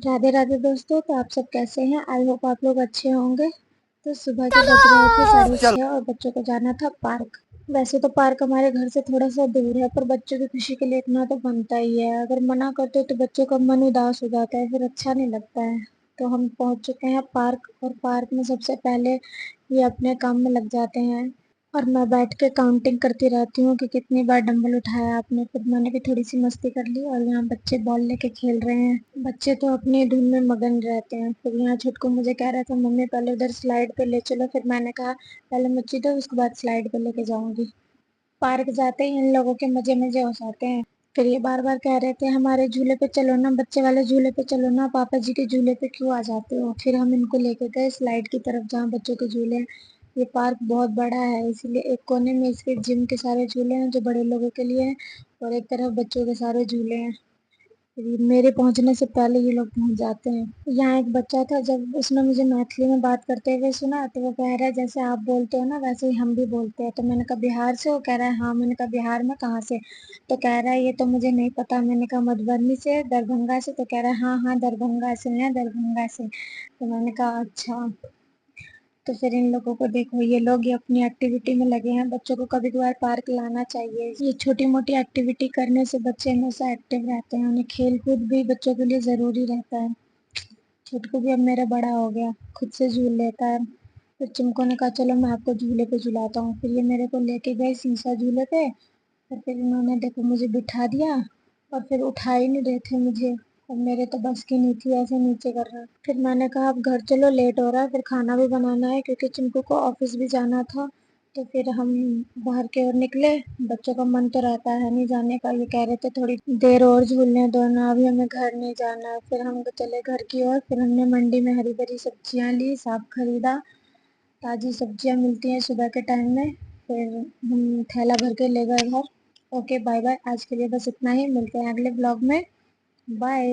राधे राधे दोस्तों। तो आप सब कैसे हैं? आई होप आप लोग अच्छे होंगे। तो सुबह के बज रहे थे 6:30 और बच्चों को जाना था पार्क। वैसे तो पार्क हमारे घर से थोड़ा सा दूर है, पर बच्चों की खुशी के लिए इतना तो बनता ही है। अगर मना करते हो तो बच्चों का मन उदास हो जाता है, फिर अच्छा नहीं लगता है। तो हम पहुंच चुके हैं पार्क, और पार्क में सबसे पहले ये अपने काम में लग जाते हैं। और मैं बैठ के काउंटिंग करती रहती हूँ कि कितनी बार डंबल उठाया आपने। फिर मैंने भी थोड़ी सी मस्ती कर ली, और यहाँ बच्चे बॉल लेके खेल रहे हैं। बच्चे तो अपनी धुन में मगन रहते हैं। फिर यहाँ छुटकू मुझे कह रहा था मम्मी पहले उधर स्लाइड पे ले चलो। फिर मैंने कहा पहले मुझे दो, उसके बाद स्लाइड पे लेके जाऊंगी। पार्क जाते ही इन लोगों के मजे मजे हो जाते हैं। फिर ये बार बार कह रहे थे हमारे झूले पे चलो ना, बच्चे वाले झूले पे चलो ना, पापा जी के झूले पे क्यों आ जाते हो। फिर हम इनको लेके गए स्लाइड की तरफ जहाँ बच्चों के झूले हैं। ये पार्क बहुत बड़ा है, इसीलिए एक कोने में इसके जिम के सारे झूले हैं जो बड़े लोगों के लिए हैं, और एक तरफ बच्चों के सारे झूले हैं। मेरे पहुंचने से पहले ये लोग पहुंच जाते हैं। यहाँ एक बच्चा था, जब उसने मुझे मैथिली में बात करते हुए सुना तो वो कह रहा है जैसे आप बोलते हो ना वैसे ही हम भी बोलते हैं। तो मैंने कहा बिहार से हो? कह रहा है हाँ। मैंने कहा बिहार में कहाँ से? तो कह रहा है ये तो मुझे नहीं पता। मैंने कहा मधुबनी से, दरभंगा से? तो कह रहा है हाँ हाँ दरभंगा से है, दरभंगा से। तो मैंने कहा अच्छा। तो फिर इन लोगों को देखो, ये लोग ये अपनी एक्टिविटी में लगे हैं। बच्चों को कभी कभार पार्क लाना चाहिए। ये छोटी मोटी एक्टिविटी करने से बच्चे हमेशा एक्टिव रहते हैं। उन्हें खेल कूद भी बच्चों के लिए जरूरी रहता है। छोटकू भी अब मेरा बड़ा हो गया, खुद से झूल लेता है। फिर चिमको ने कहा चलो मैं आपको झूले पे झुलाता हूँ। फिर ये मेरे को लेके गए शीशा झूले पे। और फिर इन्होंने देखो मुझे बिठा दिया, और फिर उठा ही नहीं रहे थे मुझे। और मेरे तो बस की नहीं थी ऐसे नीचे करना। फिर मैंने कहा अब घर चलो, लेट हो रहा है। फिर खाना भी बनाना है क्योंकि चिंकू को ऑफिस भी जाना था। तो फिर हम बाहर की ओर निकले। बच्चों का मन तो रहता है नहीं जाने का। ये कह रहे थे थोड़ी देर और झूलने दो ना, अभी हमें घर नहीं जाना है। फिर हम चले घर की ओर। फिर हमने मंडी में हरी भरी सब्जियां ली, साग खरीदा। ताजी सब्जियां मिलती हैं सुबह के टाइम में। फिर हम थैला भर के ले गए घर। ओके बाय बाय, आज के लिए बस इतना ही। मिलते हैं अगले ब्लॉग में। बाय।